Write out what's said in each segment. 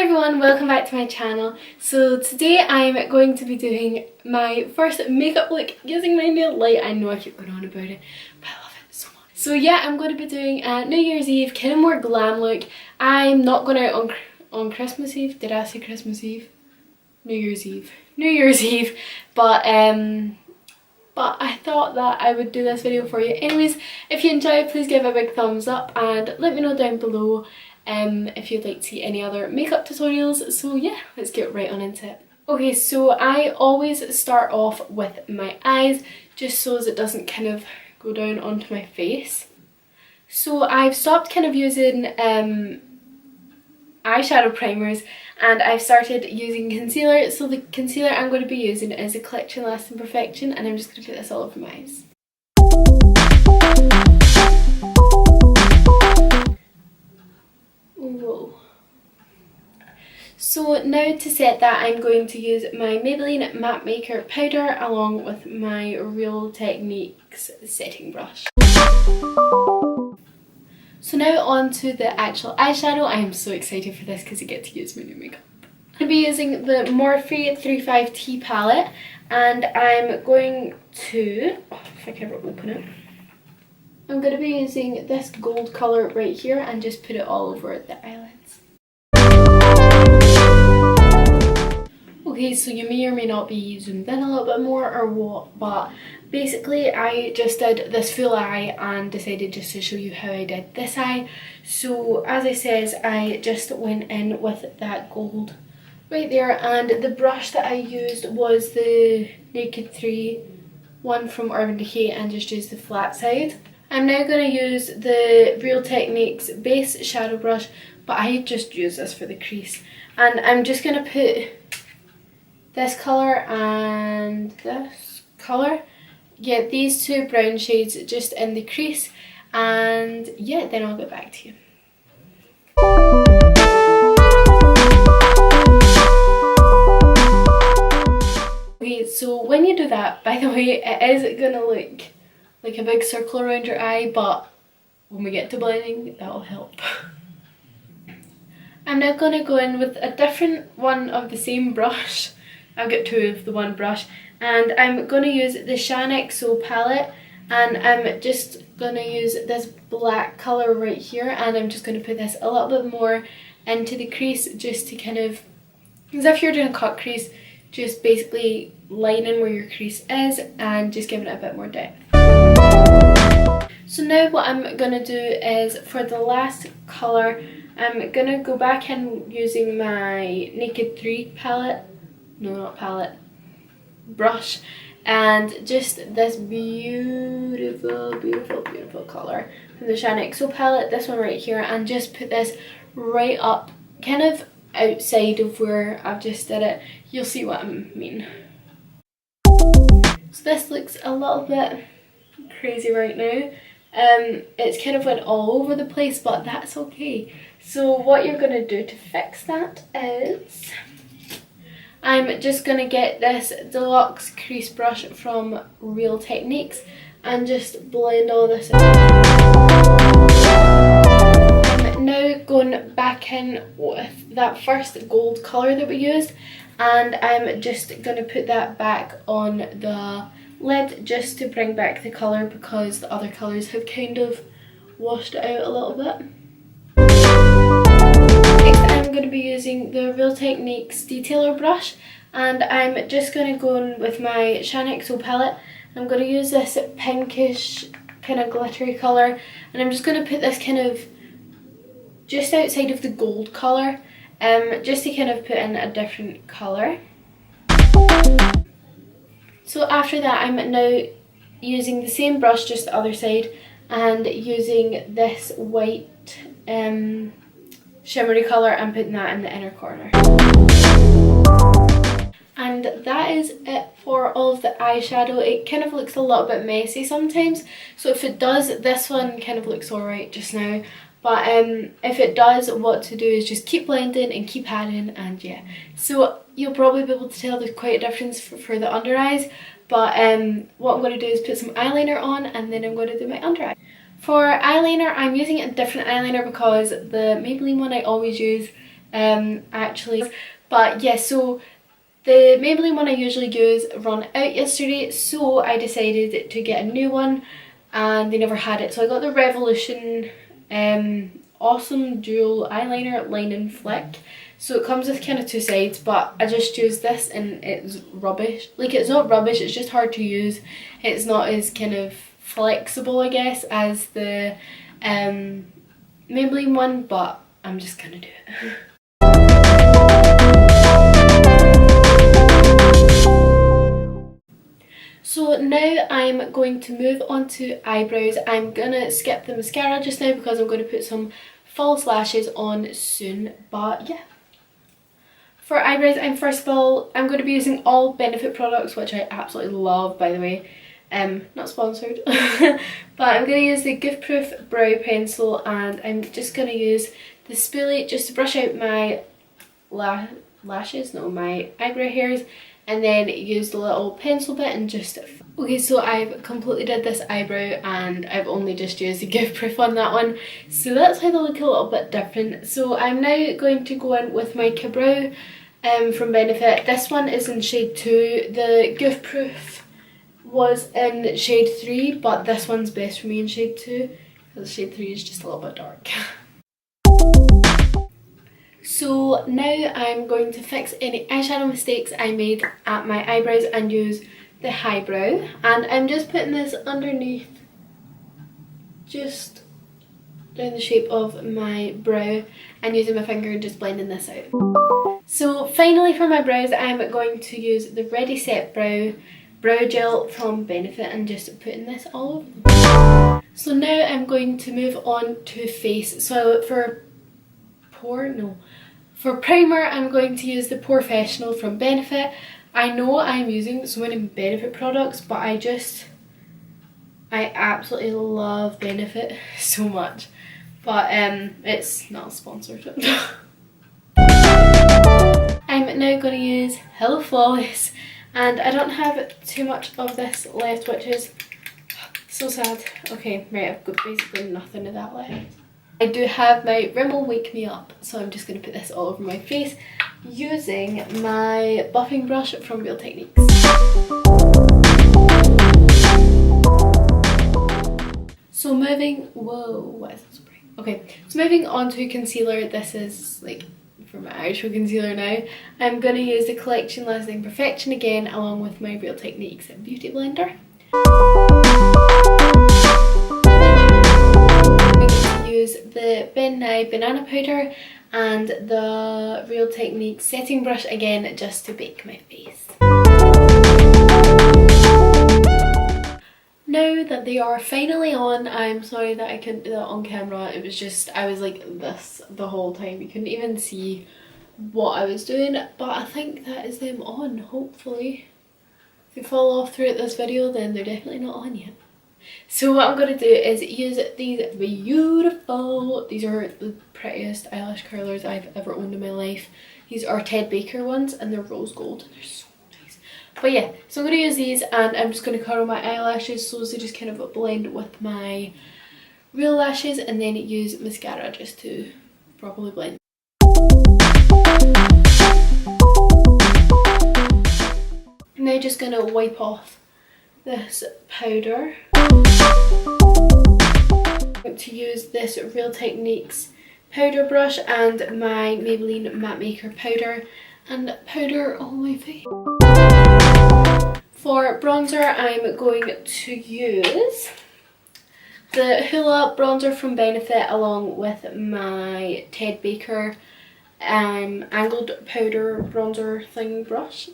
Hi everyone, welcome back to my channel. So today I'm going to be doing my first makeup look using my nail light. I know I keep going on about it, but I love it so much. So yeah, I'm going to be doing a New Year's Eve kind of more glam look. I'm not going out on Christmas Eve. Did I say Christmas Eve? New Year's Eve. New Year's Eve. But I thought that I would do this video for you. Anyways, if you enjoyed, please give a big thumbs up and let me know down below if you'd like to see any other makeup tutorials. So yeah, let's get right on into it. Okay, so I always start off with my eyes just so as it doesn't kind of go down onto my face. So I've stopped kind of using eyeshadow primers and I've started using concealer. So the concealer I'm going to be using is a Collection Lasting Perfection, and I'm just going to put this all over my eyes. Whoa. So now to set that, I'm going to use my Maybelline Matte Maker powder along with my Real Techniques setting brush. So now on to the actual eyeshadow. I am so excited for this because I get to use my new makeup. I'm going to be using the Morphe 35T palette, and I'm going to, if I can ever open it, I'm going to be using this gold colour right here and just put it all over the eyelids. Okay, so you may or may not be zoomed in a little bit more or what, but basically I just did this full eye and decided just to show you how I did this eye. So as I says, I just went in with that gold right there, and the brush that I used was the Naked 3 one from Urban Decay and just used the flat side. I'm now going to use the Real Techniques base shadow brush, but I just use this for the crease. And I'm just going to put this colour and this colour, yeah, these two brown shades just in the crease, and yeah, then I'll get back to you. Okay, so when you do that, by the way, it is going to look like a big circle around your eye, but when we get to blending, that'll help. I'm now going to go in with a different one of the same brush. I've got two of the one brush, and I'm going to use the Shine palette, and I'm just going to use this black colour right here, and I'm just going to put this a little bit more into the crease just to kind of, as if you're doing a cut crease, just basically lining where your crease is and just giving it a bit more depth. So now what I'm going to do is, for the last colour, I'm going to go back in using my Naked 3 palette, no not palette, brush, and just this beautiful, beautiful, beautiful colour from the Shine palette, this one right here, and just put this right up, kind of outside of where I've just did it. You'll see what I mean. So this looks a little bit crazy right now. It's kind of went all over the place, but that's okay. So what you're going to do to fix that is, I'm just going to get this deluxe crease brush from Real Techniques and just blend all this in. I'm now going back in with that first gold colour that we used, and I'm just going to put that back on the lid just to bring back the colour, because the other colours have kind of washed it out a little bit. Next I'm going to be using the Real Techniques detailer brush, and I'm just going to go in with my Shine palette. I'm going to use this pinkish kind of glittery colour, and I'm just going to put this kind of just outside of the gold colour, just to kind of put in a different colour. So after that, I'm now using the same brush, just the other side, and using this white shimmery colour and putting that in the inner corner. And that is it for all of the eyeshadow. It kind of looks a little bit messy sometimes, so if it does, this one kind of looks alright just now. But if it does, what to do is just keep blending and keep adding, and yeah. So you'll probably be able to tell there's quite a difference for the under eyes. But what I'm going to do is put some eyeliner on, and then I'm going to do my under eye. For eyeliner, I'm using a different eyeliner because the Maybelline one I always use actually. But yeah, so the Maybelline one I usually use run out yesterday, so I decided to get a new one and they never had it. So I got the Revolution Awesome Dual Eyeliner Line and Flick. So it comes with kind of two sides, but I just used this and it's rubbish. Like, it's not rubbish, it's just hard to use. It's not as kind of flexible, I guess, as the Maybelline one, but I'm just gonna do it. So now I'm going to move on to eyebrows. I'm gonna skip the mascara just now because I'm going to put some false lashes on soon, but yeah. For eyebrows, first of all, I'm going to be using all Benefit products, which I absolutely love, by the way. Not sponsored. But I'm going to use the Goof Proof Brow Pencil, and I'm just going to use the spoolie just to brush out my lashes, no, my eyebrow hairs, and then use the little pencil bit and just... Okay, so I've completely did this eyebrow and I've only just used the Goof Proof on that one. So that's why they look a little bit different. So I'm now going to go in with my K-Brow from Benefit. This one is in shade 2. The Goof Proof was in shade 3, but this one's best for me in shade 2 because shade 3 is just a little bit dark. So now I'm going to fix any eyeshadow mistakes I made at my eyebrows and use the highbrow, and I'm just putting this underneath, just down the shape of my brow, and using my finger and just blending this out. So finally for my brows, I'm going to use the Ready Set brow gel from Benefit and just putting this all over them. So now I'm going to move on to face. So for primer, I'm going to use the Porefessional from Benefit. I know I'm using so many Benefit products, but I absolutely love Benefit so much. But it's not sponsored. I'm now going to use Hello Flawless, and I don't have too much of this left, which is so sad. Okay, right, I've got basically nothing of that left. I do have my Rimmel Wake Me Up, so I'm just going to put this all over my face using my buffing brush from Real Techniques. So what is this? Okay, so moving on to concealer. This is like for my actual concealer now. I'm going to use the Collection Lasting Perfection again, along with my Real Techniques Beauty Blender. Use the Nye banana powder and the Real Techniques setting brush again just to bake my face. Now that they are finally on, I'm sorry that I couldn't do that on camera. It was just, I was like this the whole time. You couldn't even see what I was doing, but I think that is them on, hopefully. If they fall off throughout this video, then they're definitely not on yet. So what I'm going to do is use these beautiful, these are the prettiest eyelash curlers I've ever owned in my life. These are Ted Baker ones and they're rose gold. They're so nice. But yeah, so I'm going to use these and I'm just going to curl my eyelashes so they just kind of blend with my real lashes, and then use mascara just to properly blend. I'm now just going to wipe off this powder. I'm going to use this Real Techniques powder brush and my Maybelline Matte Maker powder and powder on my face. For bronzer, I'm going to use the Hoola bronzer from Benefit along with my Ted Baker angled powder bronzer thing brush.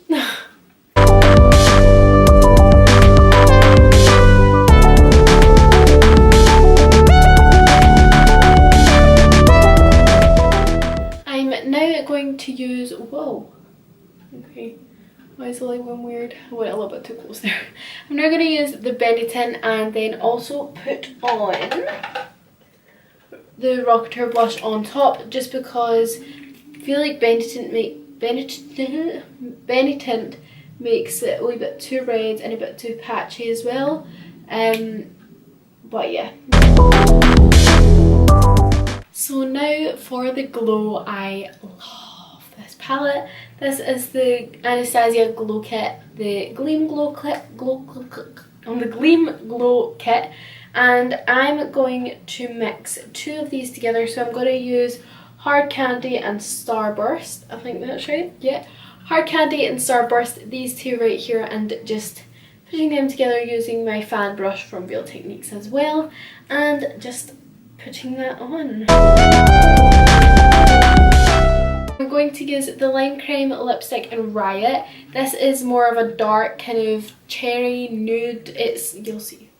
Going to use, whoa, okay, why is the light going weird? I went a little bit too close there. I'm now going to use the Benetton and then also put on the Rocketeer blush on top, just because I feel like Benetton makes it a wee bit too red and a bit too patchy as well. But yeah. So now for the glow, I love this palette. This is the Anastasia Glow Kit, the Gleam Glow Kit, on the Gleam Glow Kit, and I'm going to mix two of these together. So I'm going to use Hard Candy and Starburst. I think that's right. Yeah, Hard Candy and Starburst. These two right here, and just putting them together using my fan brush from Real Techniques as well, and just putting that on. I'm going to use the Lime Creme lipstick in Riot. This is more of a dark kind of cherry nude. You'll see.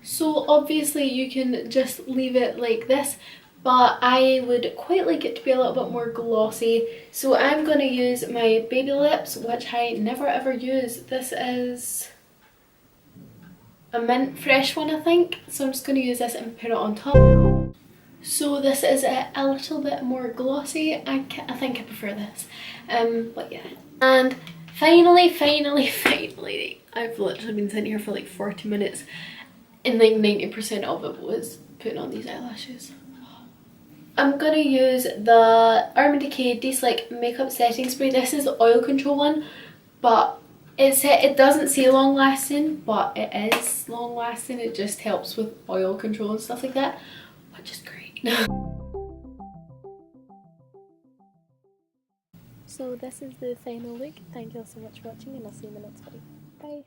So obviously you can just leave it like this, but I would quite like it to be a little bit more glossy. So I'm going to use my Baby Lips, which I never ever use. This is a mint fresh one, I think. So I'm just going to use this and put it on top. So this is a little bit more glossy. I think I prefer this. But yeah. And finally, I've literally been sitting here for like 40 minutes and like 90% of it was putting on these eyelashes. I'm gonna use the Urban Decay De-Slick Makeup Setting Spray. This is the oil control one, but it doesn't say long lasting, but it is long lasting. It just helps with oil control and stuff like that, which is great. So this is the final look. Thank you all so much for watching, and I'll see you in the next video. Bye.